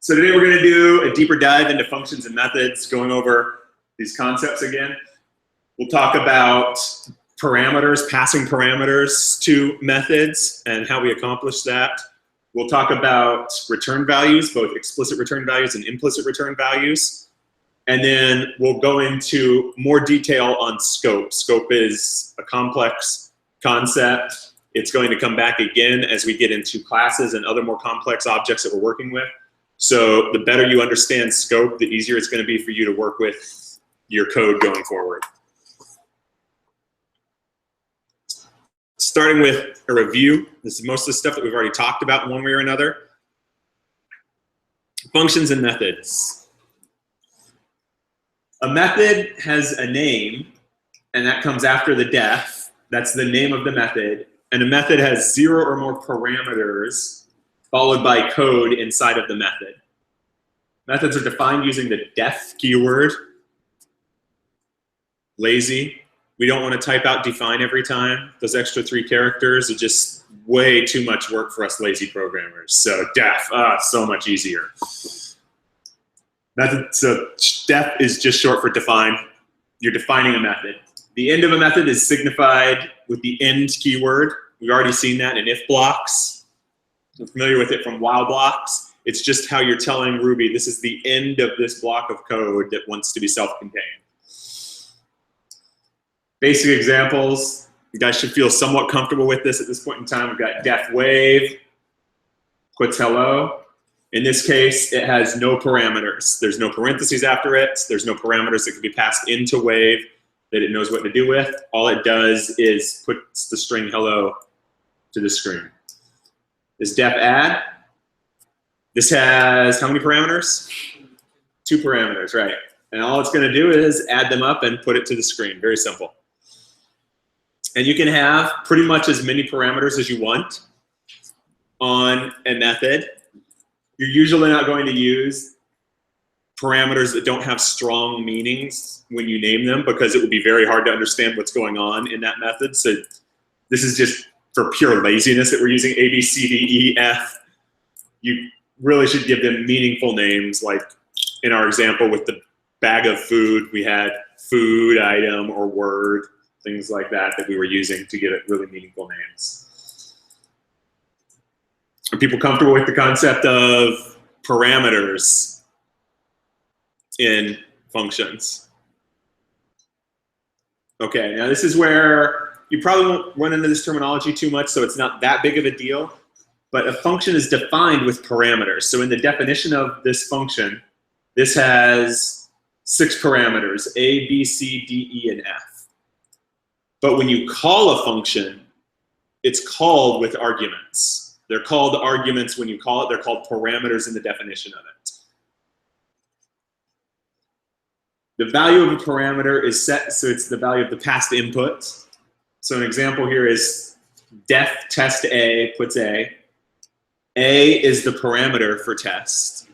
So today we're going to do a deeper dive into functions and methods, going over these concepts again. We'll talk about parameters, passing parameters to methods and how we accomplish that. We'll talk about return values, both explicit return values and implicit return values. And then we'll go into more detail on scope. Scope is a complex concept. It's going to come back again as we get into classes and other more complex objects that we're working with. So the better you understand scope, the easier it's going to be for you to work with your code going forward. Starting with a review, this is most of the stuff that we've already talked about in one way or another. Functions and methods. A method has a name, and that comes after the def. That's the name of the method. And a method has 0 or more parameters followed by code inside of the method. Methods are defined using the def keyword. Lazy. We don't want to type out define every time. Those extra 3 characters are just way too much work for us lazy programmers. So def, so much easier. Method, so def is just short for define. You're defining a method. The end of a method is signified with the end keyword. We've already seen that in if blocks. I'm familiar with it from while blocks. It's just how you're telling Ruby, this is the end of this block of code that wants to be self-contained. Basic examples. You guys should feel somewhat comfortable with this at this point in time. We've got def wave, puts hello. In this case, it has no parameters. There's no parentheses after it. There's no parameters that can be passed into wave that it knows what to do with. All it does is puts the string hello to the screen. This def add. This has how many parameters? 2 parameters, right. And all it's going to do is add them up and put it to the screen. Very simple. And you can have pretty much as many parameters as you want on a method. You're usually not going to use parameters that don't have strong meanings when you name them because it would be very hard to understand what's going on in that method. So this is just for pure laziness that we're using A, B, C, D, E, F. You really should give them meaningful names, like in our example with the bag of food, we had food, item, or word, things like that that we were using to give it really meaningful names. Are people comfortable with the concept of parameters in functions? Okay, now this is where you probably won't run into this terminology too much, so it's not that big of a deal. But a function is defined with parameters. So in the definition of this function, this has 6 parameters, A, B, C, D, E, and F. But when you call a function, it's called with arguments. They're called arguments when you call it. They're called parameters in the definition of it. The value of a parameter is set, so it's the value of the past input. So an example here is def test A puts A. A is the parameter for test.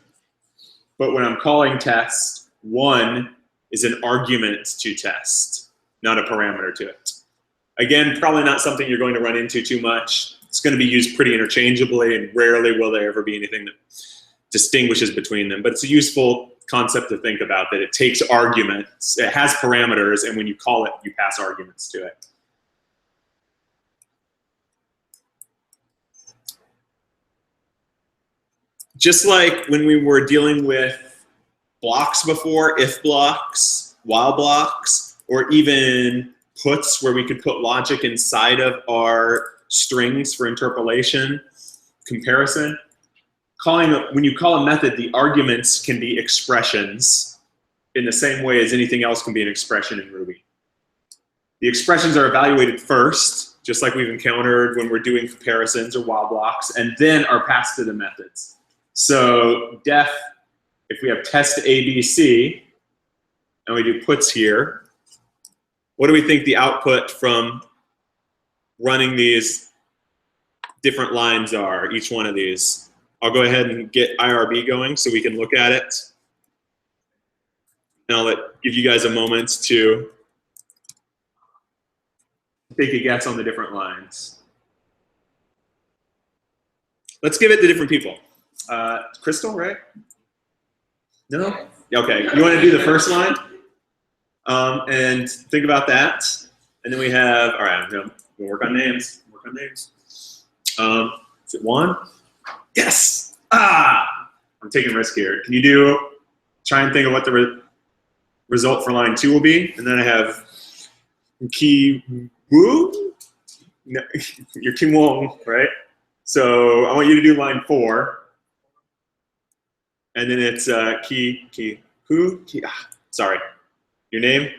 But when I'm calling test, 1 is an argument to test, not a parameter to it. Again, probably not something you're going to run into too much. It's going to be used pretty interchangeably, and rarely will there ever be anything that distinguishes between them. But it's a useful concept to think about, that it takes arguments, it has parameters, and when you call it, you pass arguments to it. Just like when we were dealing with blocks before, if blocks, while blocks, or even puts where we could put logic inside of our strings for interpolation, comparison, when you call a method, the arguments can be expressions in the same way as anything else can be an expression in Ruby. The expressions are evaluated first, just like we've encountered when we're doing comparisons or while blocks, and then are passed to the methods. So def, if we have test ABC, and we do puts here, what do we think the output from running these different lines are, each one of these? I'll go ahead and get IRB going so we can look at it. And I'll give you guys a moment to take a guess on the different lines. Let's give it to different people. Crystal, right? No? Okay, you want to do the first line? And think about that. And then we have, all right, I'm going to work on names. Is it 1? Yes! Ah! I'm taking a risk here. Can you try and think of what the result for line 2 will be? And then I have Ki Woo? No, you're Kim Wong, right? So I want you to do line 4. And then it's sorry. Your name?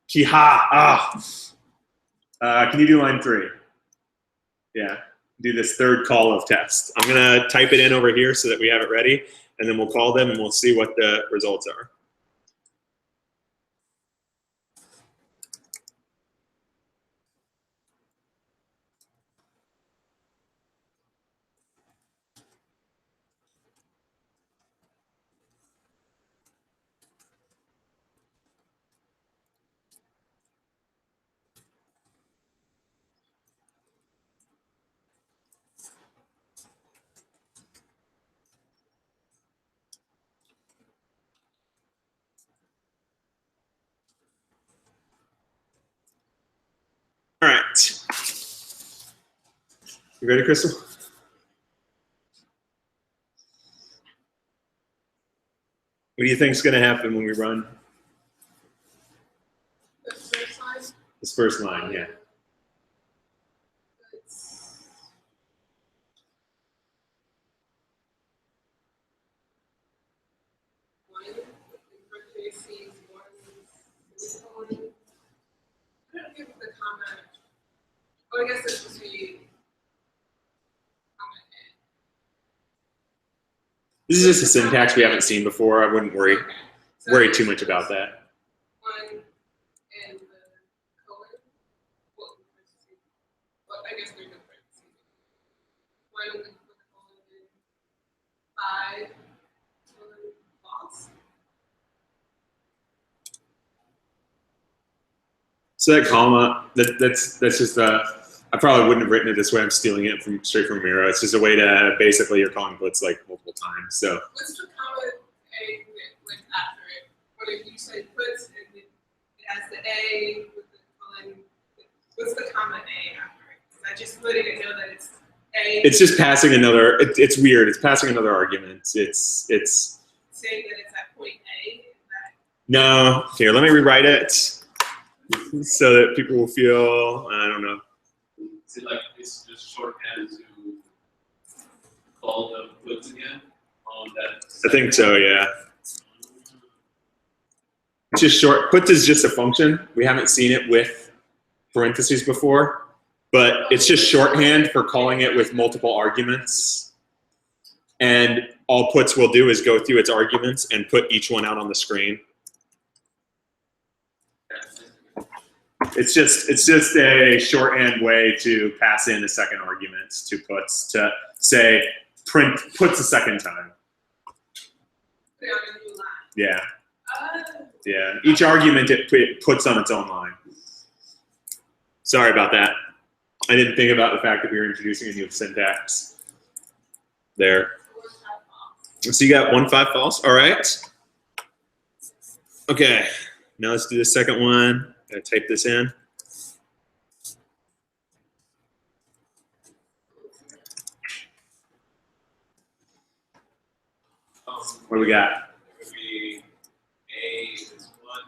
Kiha. Can you do line 3? Yeah. Do this third call of test. I'm going to type it in over here so that we have it ready, and then we'll call them and we'll see what the results are. All right. You ready, Crystal? What do you think is going to happen when we run this first line? Yeah. Oh, I guess it's supposed to be comment This is just a syntax we haven't seen before. I wouldn't worry A. Okay. So too much about that. 1 and the colon. Well, I guess there's no parentheses. 1 with the colon and 5 colon false. So that comma, that's just I probably wouldn't have written it this way. I'm stealing it straight from Miro. It's just a way to basically you're calling puts like multiple times. So What's the comma A with after it? What if you say puts and then it has the A with the colon? What's the comma A after it? Because I just put it and know that it's A. it's just passing another. It's weird. It's passing another argument. It's saying that it's at point A. Is that no. Here, let me rewrite it so that people will feel. I don't know. Is it like it's just shorthand to call the puts again on that? I think so. Yeah. It's just short. Puts is just a function. We haven't seen it with parentheses before, but it's just shorthand for calling it with multiple arguments. And all puts will do is go through its arguments and put each one out on the screen. It's just a shorthand way to pass in a second argument to puts to say print puts a second time. put it on a new line? Yeah. Oh. Yeah, each argument it puts on its own line. Sorry about that. I didn't think about the fact that we were introducing a new syntax there. So you got 1 5 false. All right. Okay. Now let's do the second one. Gotta type this in. What do we got? It would be A is 1,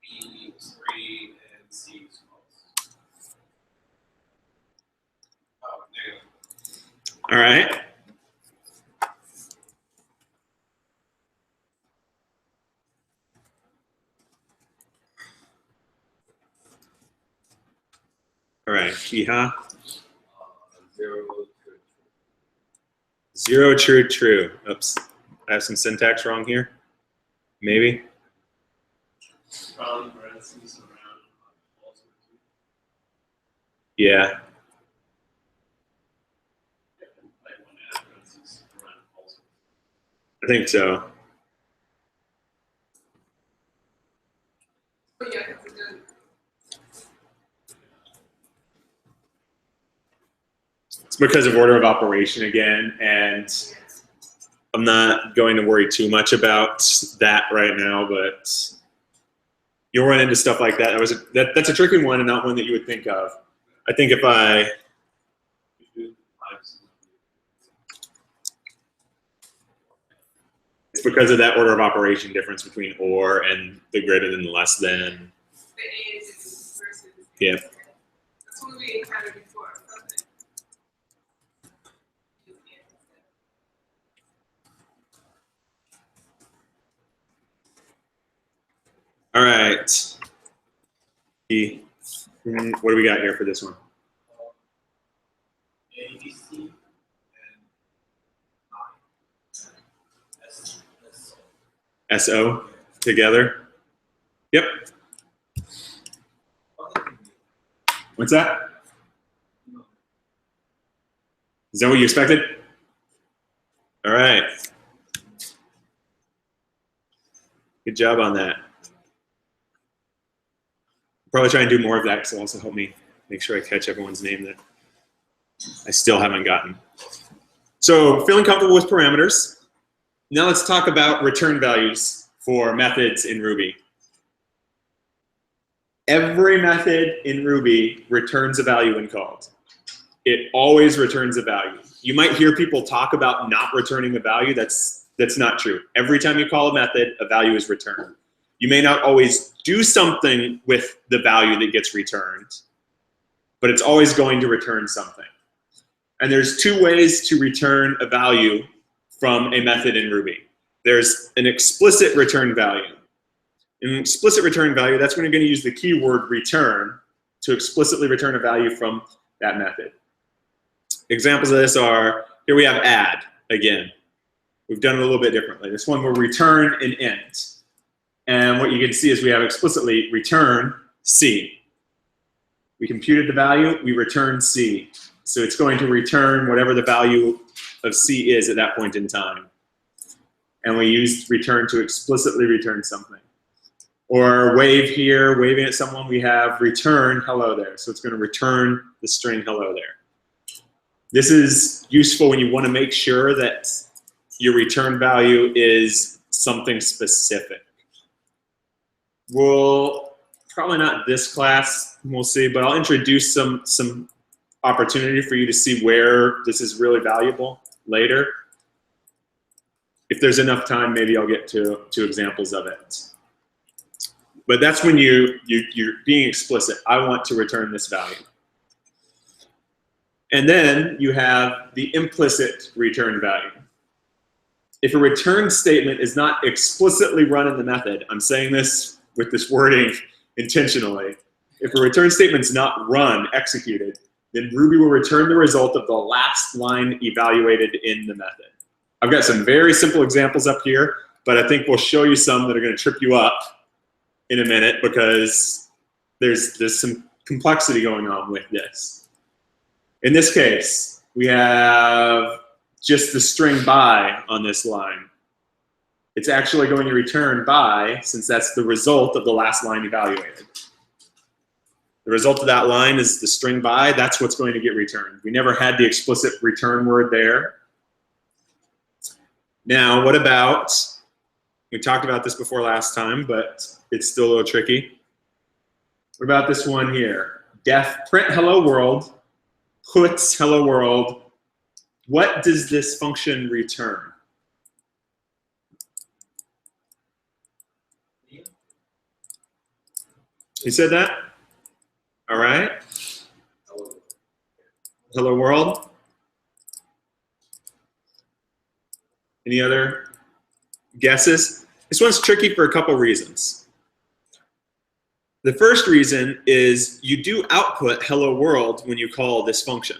B is 3, and C is false. Oh, negative. All right. All right, Kiha. 0 to 0 true. Oops. I have some syntax wrong here. Maybe. probably parentheses around false. Yeah. Like 1 add parentheses around false. I think so. Oh, yeah, that's a good. It's because of order of operation again, and I'm not going to worry too much about that right now, but you'll run into stuff like that. That's a tricky one and not one that you would think of. I think if I, it's because of that order of operation difference between or and the greater than, the less than. The A is versus. Yeah. That's what we encountered before. Something. All right. What do we got here for this one? A, B, C, and I. SO together? Yep. What's that? Is that what you expected? All right. Good job on that. Probably try and do more of that because it'll also help me make sure I catch everyone's name that I still haven't gotten. So feeling comfortable with parameters. Now let's talk about return values for methods in Ruby. Every method in Ruby returns a value when called. It always returns a value. You might hear people talk about not returning a value. That's not true. Every time you call a method, a value is returned. You may not always do something with the value that gets returned, but it's always going to return something. And there's two ways to return a value from a method in Ruby. There's an explicit return value. In an explicit return value, that's when you're going to use the keyword return to explicitly return a value from that method. Examples of this are, here we have add again. We've done it a little bit differently. This one will return an int. And what you can see is we have explicitly return C. We computed the value, we return C. So it's going to return whatever the value of C is at that point in time. And we used return to explicitly return something. Or wave here, waving at someone, we have return hello there. So it's going to return the string hello there. This is useful when you want to make sure that your return value is something specific. We'll probably not this class, we'll see, but I'll introduce some opportunity for you to see where this is really valuable later. If there's enough time, maybe I'll get to examples of it. But that's when you're being explicit. I want to return this value. And then you have the implicit return value. If a return statement is not explicitly run in the method, I'm saying this with this wording intentionally. If a return statement's not run, executed, then Ruby will return the result of the last line evaluated in the method. I've got some very simple examples up here, but I think we'll show you some that are going to trip you up in a minute because there's some complexity going on with this. In this case, we have just the string by on this line. It's actually going to return by, since that's the result of the last line evaluated. The result of that line is the string by, that's what's going to get returned. We never had the explicit return word there. Now, what about, we talked about this before last time, but it's still a little tricky. What about this one here? Def print hello world, puts hello world. What does this function return? You said that? All right. Hello world. Any other guesses? This one's tricky for a couple reasons. The first reason is you do output hello world when you call this function.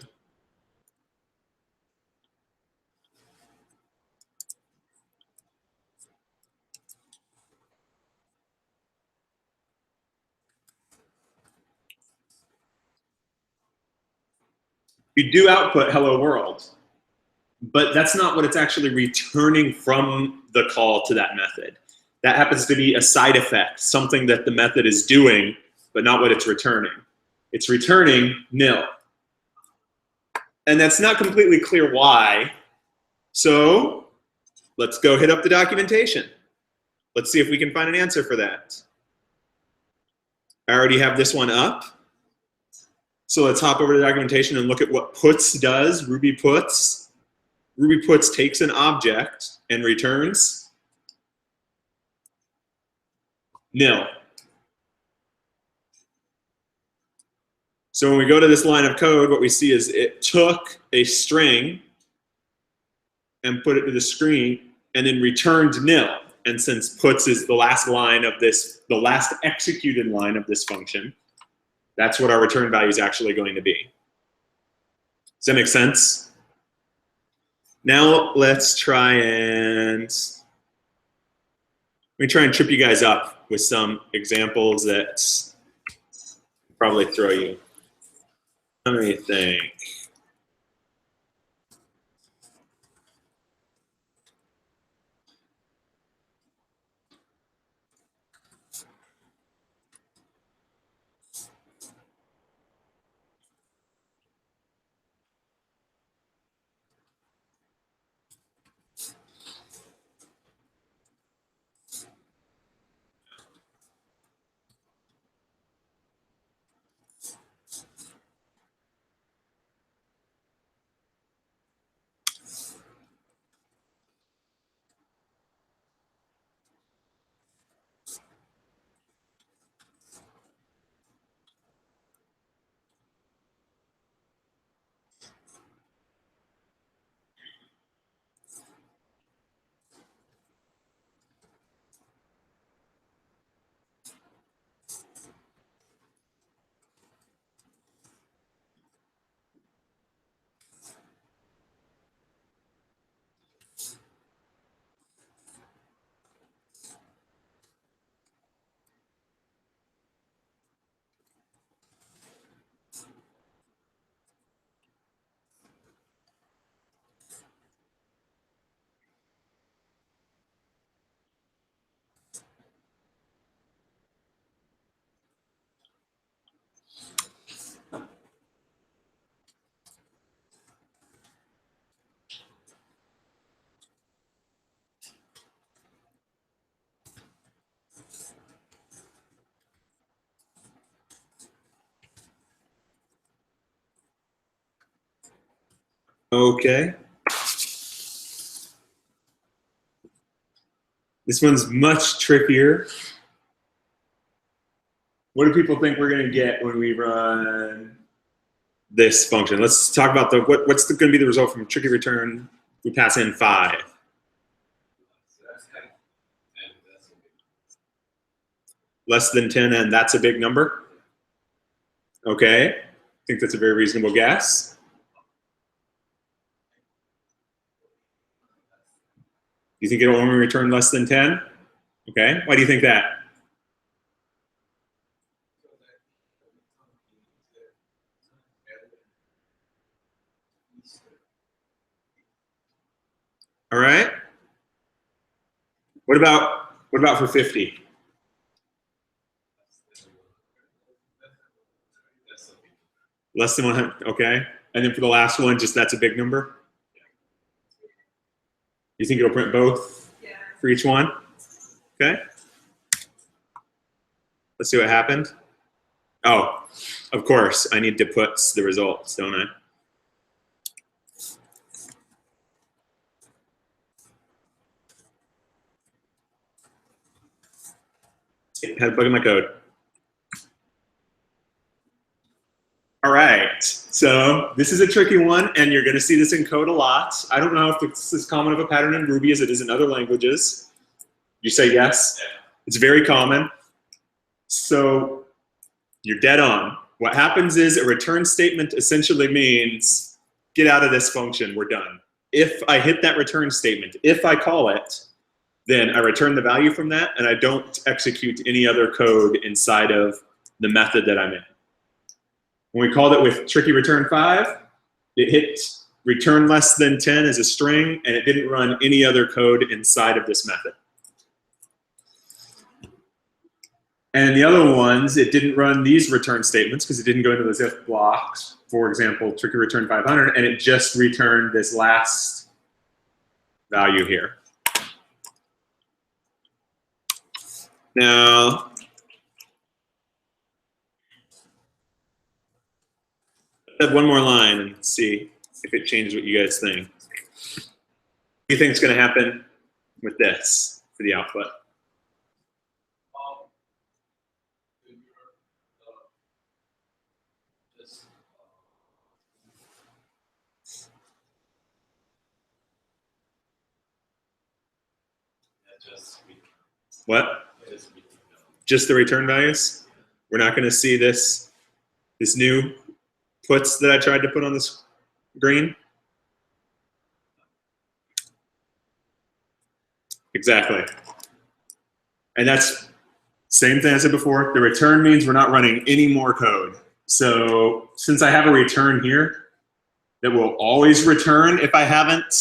You do output hello world, but that's not what it's actually returning from the call to that method. That happens to be a side effect, something that the method is doing, but not what it's returning. It's returning nil. And that's not completely clear why. So let's go hit up the documentation. Let's see if we can find an answer for that. I already have this one up. So let's hop over to the documentation and look at what puts does, Ruby puts. Ruby puts takes an object and returns nil. So when we go to this line of code, what we see is it took a string and put it to the screen and then returned nil. And since puts is the last line of this, the last executed line of this function, that's what our return value is actually going to be. Does that make sense? Now let's try and trip you guys up with some examples that probably throw you. Let me think. Okay. This one's much trickier. What do people think we're going to get when we run this function? Let's talk about what's going to be the result from tricky return. We pass in 5. Less than 10, and that's a big number? Okay. I think that's a very reasonable guess. Do you think it'll only return less than 10? Okay. Why do you think that? All right. What about for 50? Less than 100. Okay. And then for the last one, just that's a big number? You think it'll print both for each one? Okay. Let's see what happened. Oh, of course, I need to put the results, don't I? Had a bug in my code. All right, so this is a tricky one, and you're going to see this in code a lot. I don't know if this is common of a pattern in Ruby as it is in other languages. You say yes? It's very common. So you're dead on. What happens is a return statement essentially means get out of this function, we're done. If I hit that return statement, if I call it, then I return the value from that, and I don't execute any other code inside of the method that I'm in. When we called it with tricky return 5, it hit return less than 10 as a string, and it didn't run any other code inside of this method. And the other ones, it didn't run these return statements because it didn't go into those if blocks. For example, tricky return 500, and it just returned this last value here. Now, add one more line and see if it changes what you guys think. What do you think is going to happen with this for the output? What? Just the return values? We're not going to see this new puts that I tried to put on this screen? Exactly. And that's same thing I said before. The return means we're not running any more code. So since I have a return here that will always return if I haven't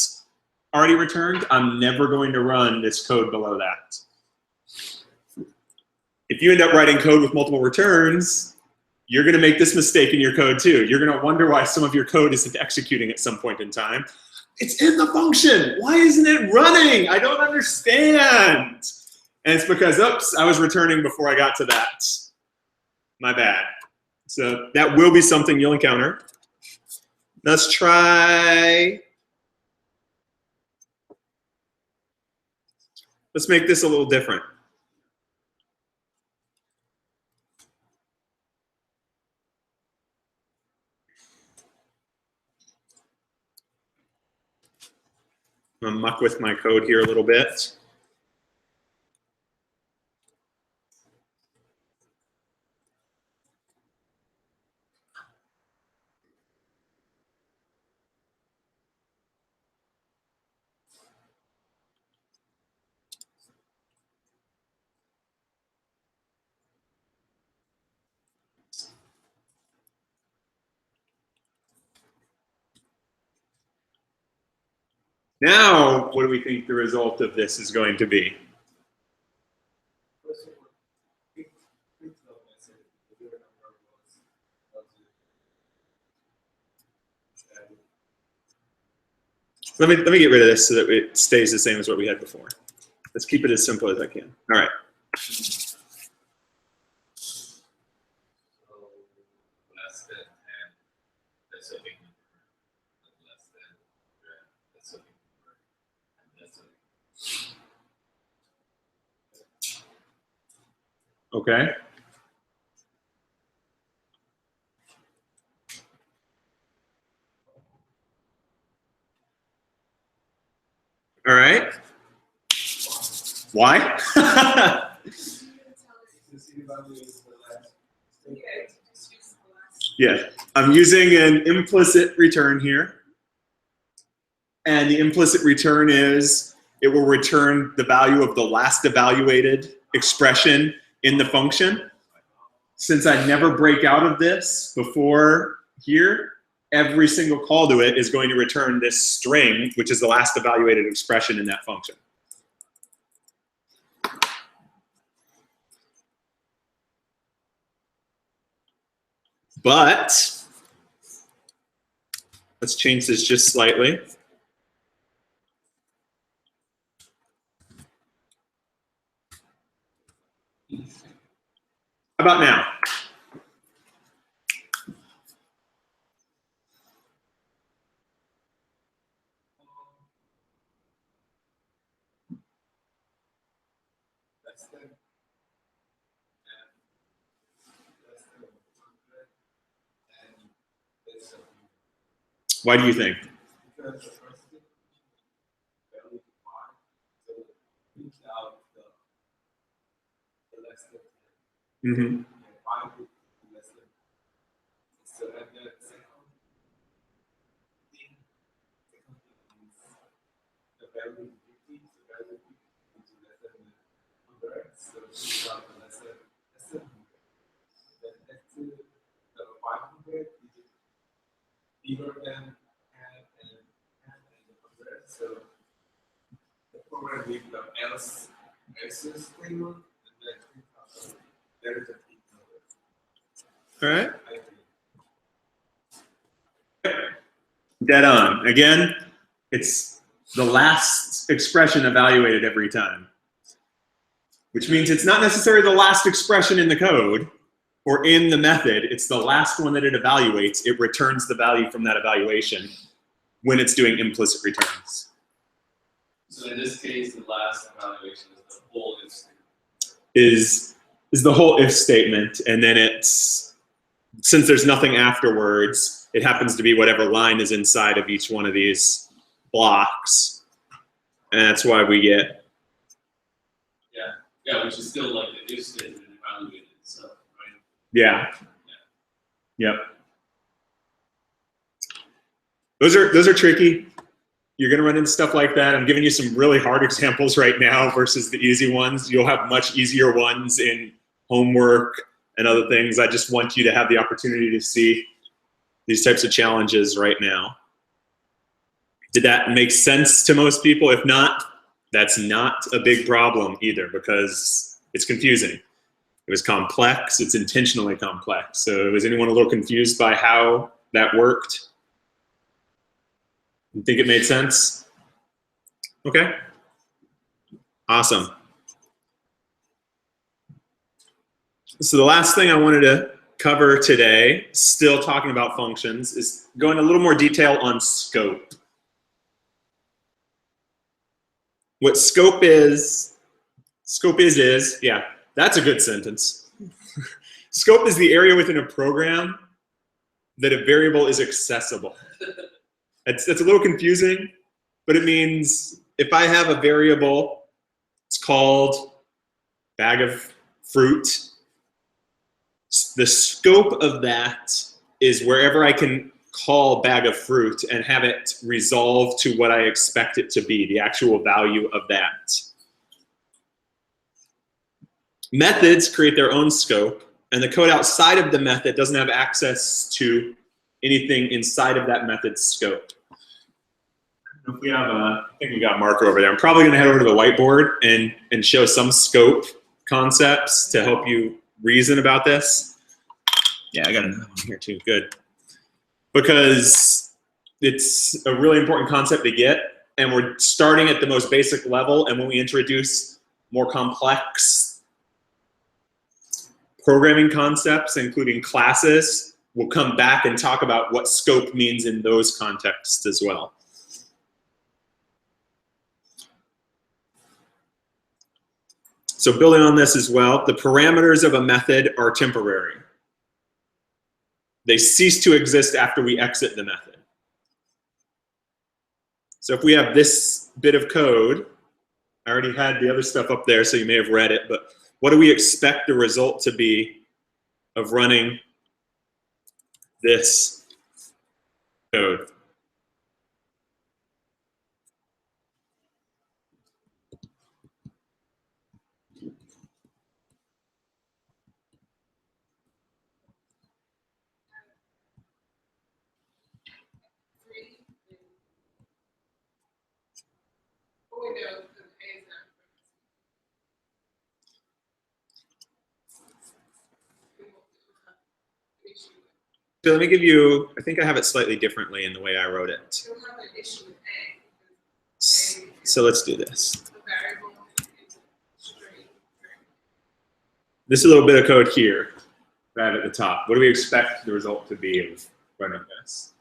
already returned, I'm never going to run this code below that. If you end up writing code with multiple returns, you're going to make this mistake in your code too. You're going to wonder why some of your code isn't executing at some point in time. It's in the function. Why isn't it running? I don't understand. And it's because, oops, I was returning before I got to that. My bad. So that will be something you'll encounter. Let's try. Let's make this a little different. I'm gonna muck with my code here a little bit. Now, what do we think the result of this is going to be? Let me get rid of this so that it stays the same as what we had before. Let's keep it as simple as I can. All right. Okay. All right. Why? Yeah, I'm using an implicit return here. And the implicit return is it will return the value of the last evaluated expression in the function. Since I never break out of this before here, every single call to it is going to return this string, which is the last evaluated expression in that function. But let's change this just slightly. How about now? Why do you think? Mm-hmm. Bigger than so the program with the else table and then there is a big number. All right. Dead on. Again, it's the last expression evaluated every time. which means it's not necessarily the last expression in the code or in the method. It's the last one that it evaluates. It returns the value from that evaluation when it's doing implicit returns. So in this case, the last evaluation is the whole if statement. Is the whole if statement, and then it's, since there's nothing afterwards, it happens to be whatever line is inside of each one of these blocks. And that's why we get, Yeah, which is still like the if statement evaluated itself, right? yeah. Yep. Those are tricky. You're gonna run into stuff like that. I'm giving you some really hard examples right now versus the easy ones. You'll have much easier ones in homework and other things. I just want you to have the opportunity to see these types of challenges right now. Did that make sense to most people? If not, that's not a big problem either, because it's confusing. It was complex, it's intentionally complex. So was anyone a little confused by how that worked? You think it made sense? Okay. Awesome. So the last thing I wanted to cover today, still talking about functions, is go into a little more detail on scope. What scope is, yeah, that's a good sentence. Scope is the area within a program that a variable is accessible. It's a little confusing, but it means if I have a variable, it's called bag of fruit, the scope of that is wherever I can call bag of fruit and have it resolve to what I expect it to be, the actual value of that. Methods create their own scope, and the code outside of the method doesn't have access to anything inside of that method's scope. If we have I think we got a marker over there. I'm probably gonna head over to the whiteboard and show some scope concepts to help you reason about this. Yeah, I got another one here too, good. Because it's a really important concept to get, and we're starting at the most basic level, and when we introduce more complex programming concepts, including classes, we'll come back and talk about what scope means in those contexts as well. So building on this as well, the parameters of a method are temporary. They cease to exist after we exit the method. So if we have this bit of code, I already had the other stuff up there, so you may have read it, but what do we expect the result to be of running this code? So let me give you, I think I have it slightly differently in the way I wrote it. You'll have an issue with A. So let's do this. The variable is straight. This is a little bit of code here, right at the top. What do we expect the result to be of running this?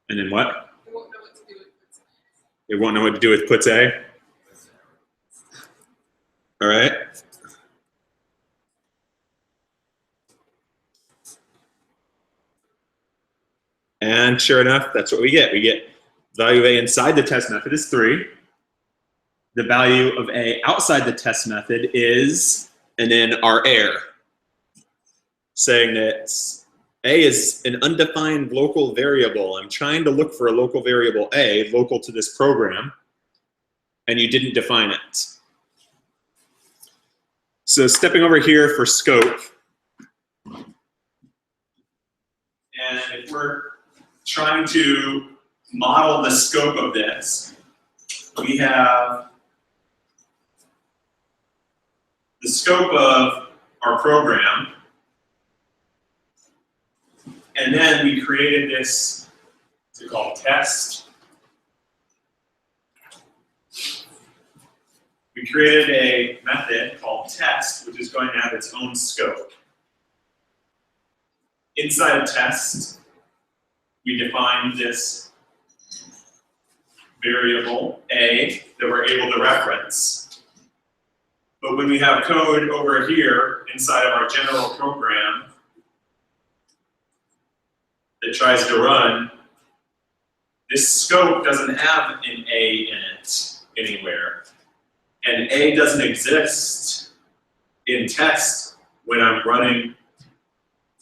And then what? It won't know what to do with puts A. It won't know what to do with puts A. All right. And sure enough, that's what we get. We get value of A inside the test method is 3. The value of A outside the test method is, and then our error, saying that A is an undefined local variable. I'm trying to look for a local variable A, local to this program, and you didn't define it. So stepping over here for scope, and if we're trying to model the scope of this, we have the scope of our program. And then we created this, what's it called, test. We created a method called test, which is going to have its own scope. Inside of test, we defined this variable A that we're able to reference. But when we have code over here inside of our general program that tries to run, this scope doesn't have an A in it anywhere. And A doesn't exist in test when I'm running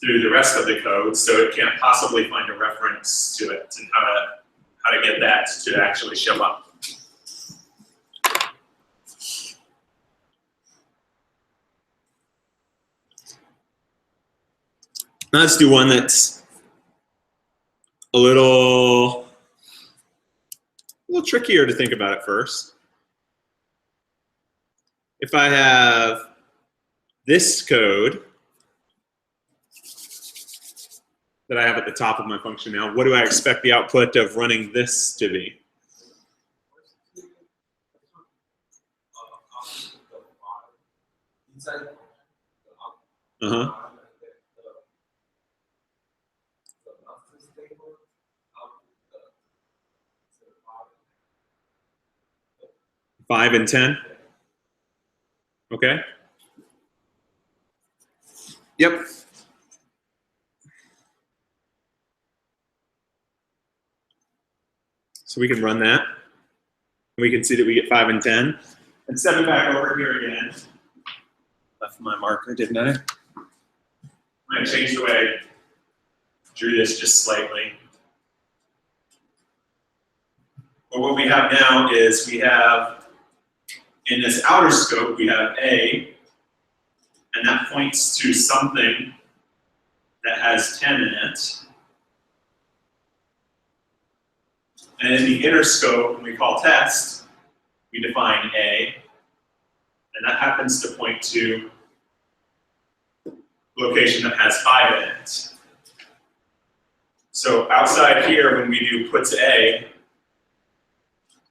through the rest of the code, so it can't possibly find a reference to it and how to get that to actually show up. Now let's do one that's a little trickier to think about at first. If I have this code that I have at the top of my function now, what do I expect the output of running this to be? Uh-huh. 5 and 10? Okay. Yep. So we can run that. We can see that we get 5 and 10. And stepping back over here again. Left my marker, didn't I? I'm going to change the way I drew this just slightly. But what we have now is we have, in this outer scope, we have A, and that points to something that has 10 in it. And in the inner scope, when we call test, we define A, and that happens to point to location that has 5 in it. So outside here, when we do puts A,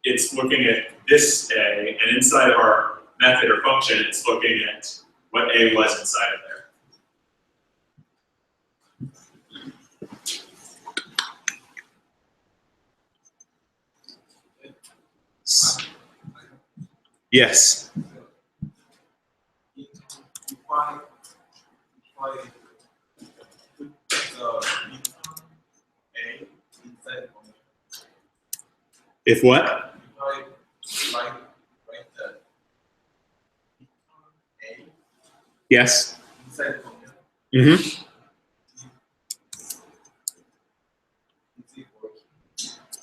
it's looking at this A, and inside of our method or function, it's looking at what A was inside of there. Yes. If what? Yes. Mm-hmm.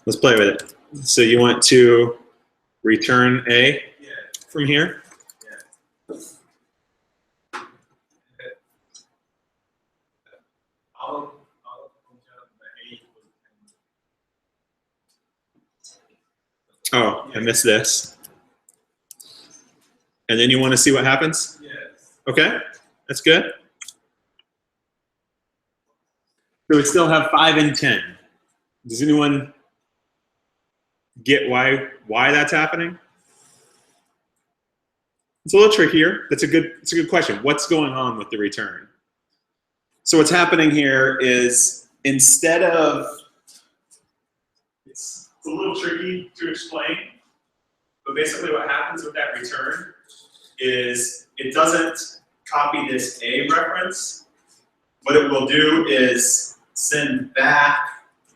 Let's play with it. So you want to return A from here? Oh, I missed this. And then you want to see what happens? Yes. Okay, that's good. So we still have 5 and 10. Does anyone get why that's happening? It's a little trickier. It's a good question. What's going on with the return? So what's happening here is instead of, it's a little tricky to explain, but basically what happens with that return is it doesn't copy this A reference. What it will do is send back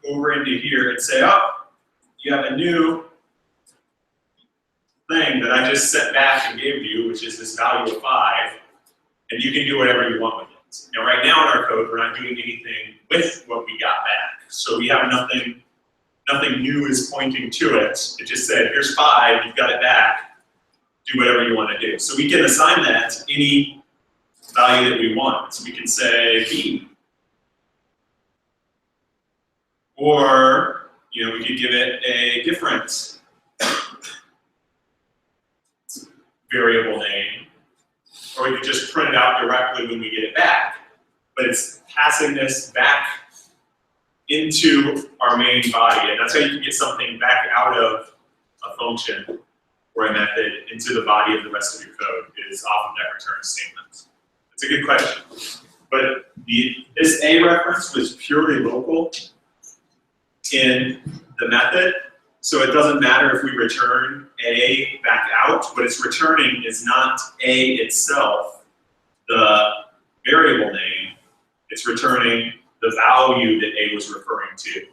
over into here and say, oh, you have a new thing that I just sent back and gave you, which is this value of 5, and you can do whatever you want with it. Now, right now in our code, we're not doing anything with what we got back. So we have nothing new is pointing to it. It just said, here's 5, you've got it back, do whatever you want to do. So we can assign that to any value that we want. So we can say B. Or, you know, we could give it a different variable name. or we could just print it out directly when we get it back. But it's passing this back into our main body, and that's how you can get something back out of a function or a method into the body of the rest of your code is off of that return statement. It's a good question. But this A reference was purely local in the method, so it doesn't matter if we return A back out. What it's returning is not A itself, the variable name. It's returning the value that A was referring to.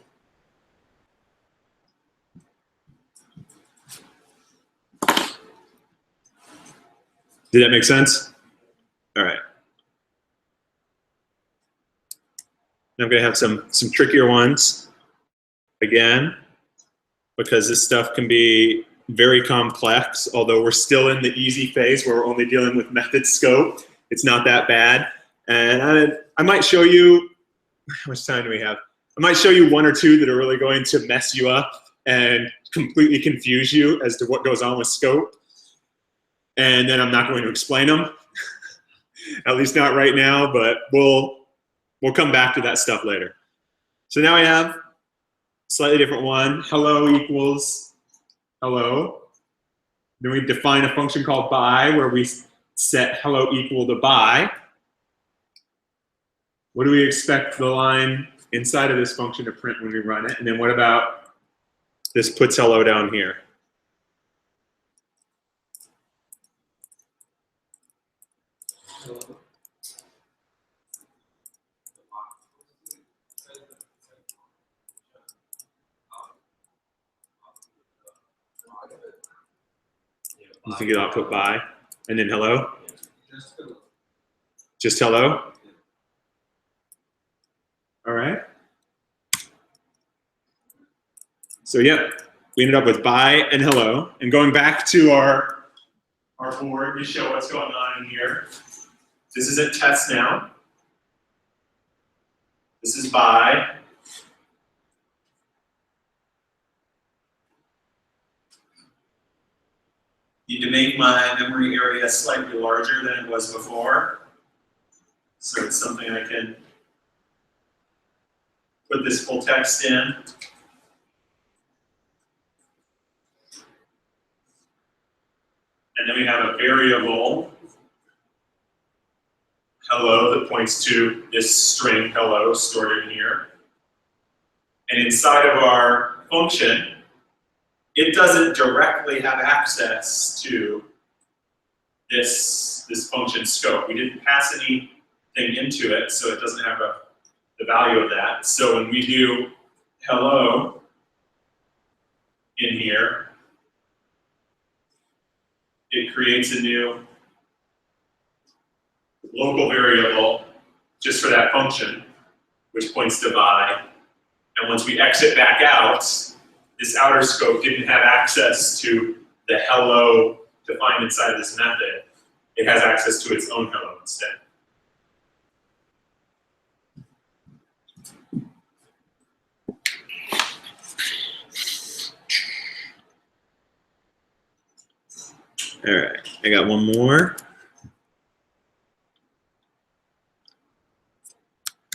Did that make sense? All right. Now I'm going to have some trickier ones again, because this stuff can be very complex, although we're still in the easy phase where we're only dealing with method scope. It's not that bad. And I might show you, how much time do we have? I might show you one or two that are really going to mess you up and completely confuse you as to what goes on with scope. And then I'm not going to explain them, at least not right now, but we'll come back to that stuff later. So now we have a slightly different one. Hello equals hello. Then we define a function called by, where we set hello equal to by. What do we expect the line inside of this function to print when we run it? And then what about this puts hello down here? You think it'll output by, and then hello? Just hello? All right. So yep, we ended up with by and hello. And going back to our board to show what's going on in here. This is a test now. This is by. Need to make my memory area slightly larger than it was before. So it's something I can put this full text in. And then we have a variable, hello, that points to this string hello stored in here. And inside of our function, it doesn't directly have access to this function scope. We didn't pass anything into it, so it doesn't have the value of that. So when we do hello in here, it creates a new local variable just for that function, which points to by. And once we exit back out, this outer scope didn't have access to the hello defined inside of this method. It has access to its own hello instead. All right, I got one more.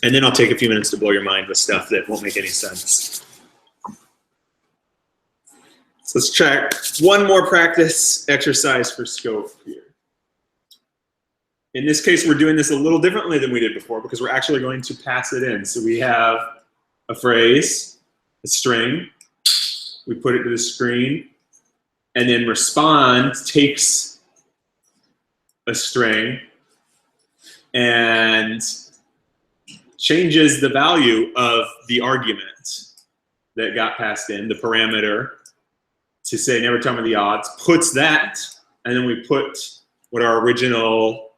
And then I'll take a few minutes to blow your mind with stuff that won't make any sense. So let's try one more practice exercise for scope here. In this case, we're doing this a little differently than we did before because we're actually going to pass it in. So we have a phrase, a string, we put it to the screen, and then respond takes a string and changes the value of the argument that got passed in, the parameter, to say never tell me the odds, puts that, and then we put what our original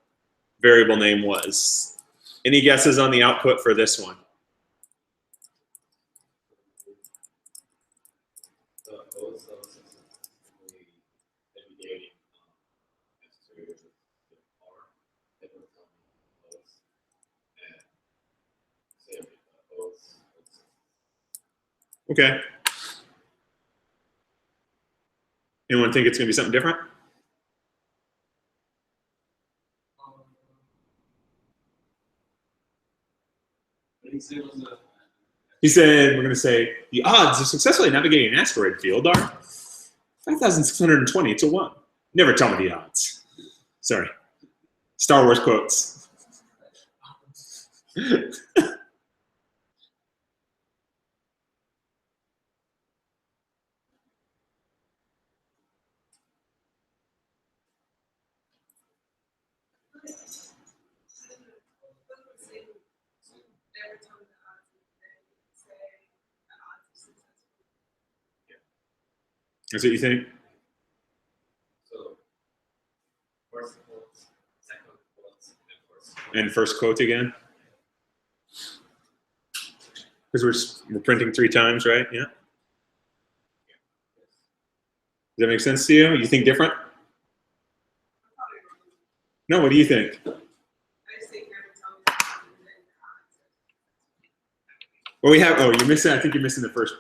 variable name was. Any guesses on the output for this one? Okay. Anyone think it's going to be something different? What did he say was the? He said, we're going to say the odds of successfully navigating an asteroid field are 5,620 to 1. Never tell me the odds. Sorry. Star Wars quotes. Never tell me the odds, and say the odds of successful. That's what you think? So, first quotes, second quotes, and first. And first quote again? Because we're printing 3 times, right? Yeah. Does that make sense to you? You think different? No, what do you think? I just think never tell me the odds, and then the odds. Well, we have, oh, you're missing, I think you're missing the first.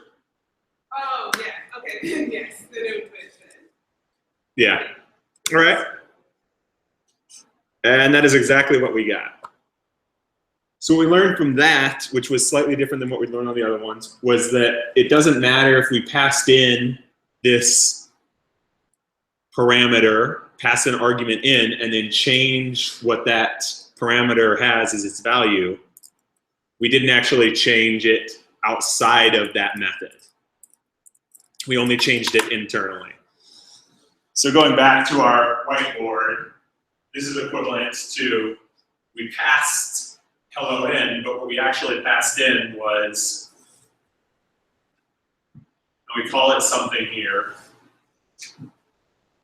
Oh, yeah, okay, yes, then it would fit then. Yeah. All right. And that is exactly what we got. So what we learned from that, which was slightly different than what we learned on the other ones, was that it doesn't matter if we passed in this parameter, pass an argument in, and then change what that parameter has as its value. We didn't actually change it outside of that method. We only changed it internally. So going back to our whiteboard, this is equivalent to, we passed hello in, but what we actually passed in was, and we call it something here.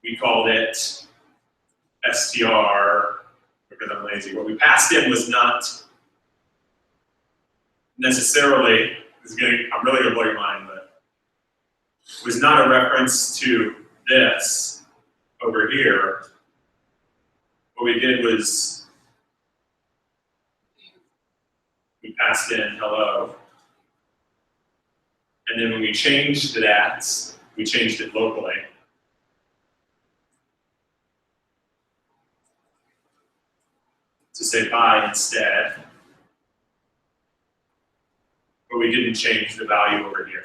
We called it str, because I'm lazy. What we passed in was not necessarily, I'm really gonna blow your mind, but was not a reference to this over here. What we did was we passed in hello. And then when we changed that, we changed it locally. To say bye instead. But we didn't change the value over here.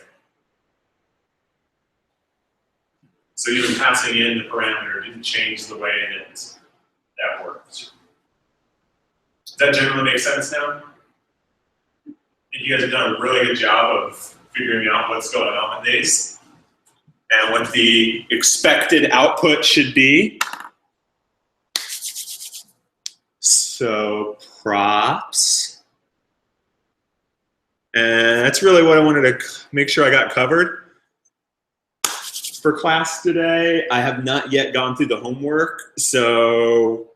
So even passing in the parameter didn't change the way that worked. Does that generally make sense now? I think you guys have done a really good job of figuring out what's going on with these and what the expected output should be. So props. And that's really what I wanted to make sure I got covered for class today. I have not yet gone through the homework, so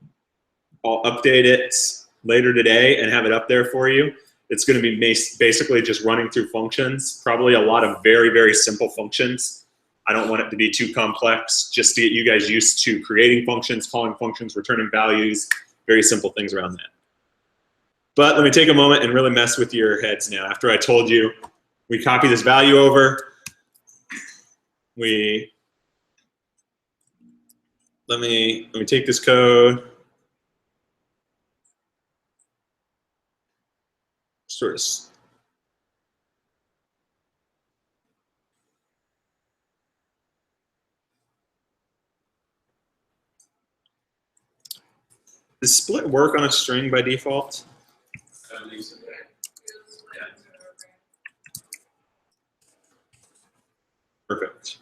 I'll update it later today and have it up there for you. It's going to be basically just running through functions, probably a lot of very, very simple functions. I don't want it to be too complex, just to get you guys used to creating functions, calling functions, returning values, very simple things around that. But let me take a moment and really mess with your heads now. After I told you, we copy this value over. Let me take this code. Sort of. Does split work on a string by default? I believe so. Perfect.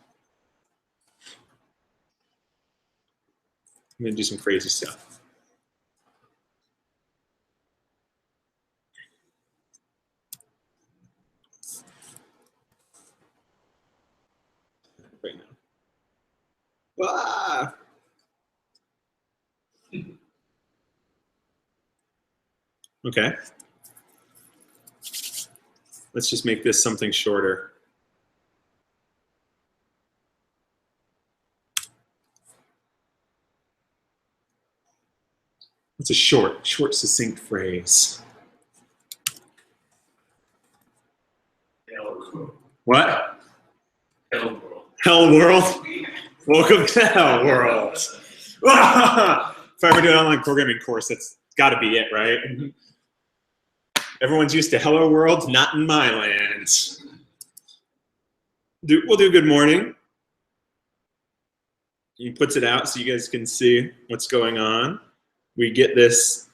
I'm gonna do some crazy stuff. Right now. Ah! Okay. Let's just make this something shorter. It's a short, succinct phrase. What? Hell world. Hell world? Welcome to Hell world. If I ever do an online programming course, that's got to be it, right? Everyone's used to hello world, not in my land. We'll do good morning. He puts it out so you guys can see what's going on. We get this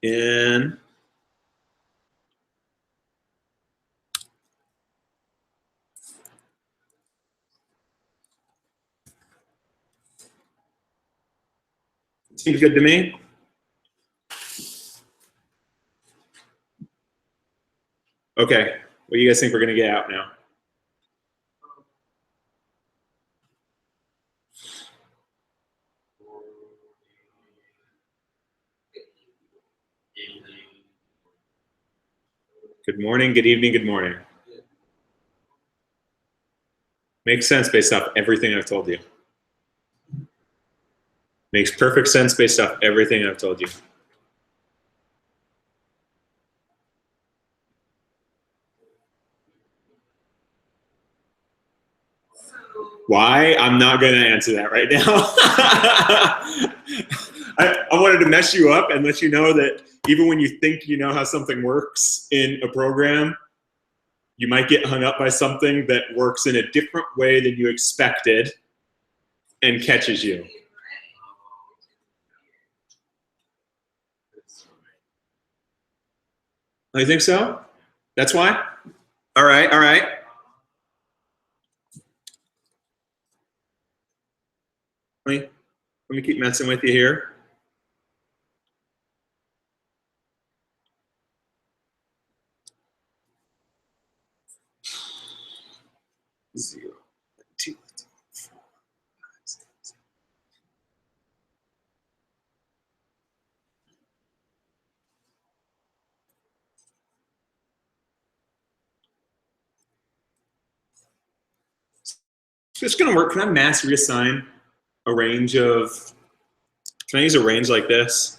in. Seems good to me. Okay, what do you guys think we're gonna get out now? Good morning, good evening, good morning. Makes sense based off everything I've told you. Makes perfect sense based off everything I've told you. So, Why? I'm not going to answer that right now. I wanted to mess you up and let you know that even when you think you know how something works in a program, you might get hung up by something that works in a different way than you expected and catches you. I think so. That's why? All right, all right. Let me keep messing with you here. Zero, 2, 3, 4, 5, 6, 7. So it's gonna work. Can I mass reassign a range of, can I use a range like this?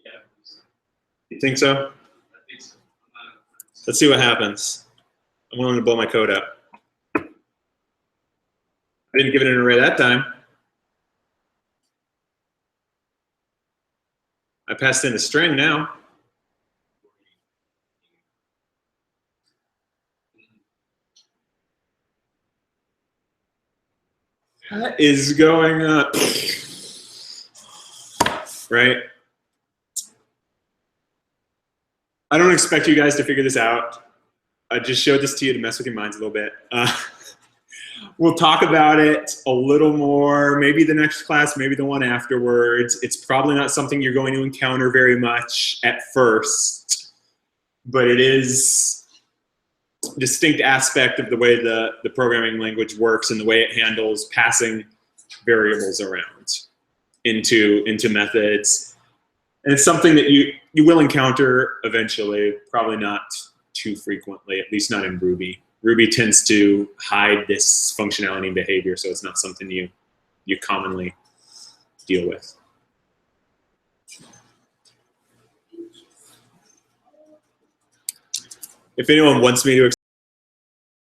Yeah. You think so? I think so. Let's see what happens. I'm willing to blow my code up. I didn't give it an array that time. I passed in a string now. What is going on? Right? I don't expect you guys to figure this out. I just showed this to you to mess with your minds a little bit. We'll talk about it a little more, maybe the next class, maybe the one afterwards. It's probably not something you're going to encounter very much at first, but it is a distinct aspect of the way the programming language works and the way it handles passing variables around into methods. And it's something that you will encounter eventually, probably not too frequently, at least not in Ruby. Ruby tends to hide this functionality and behavior, so it's not something you commonly deal with. If anyone wants me to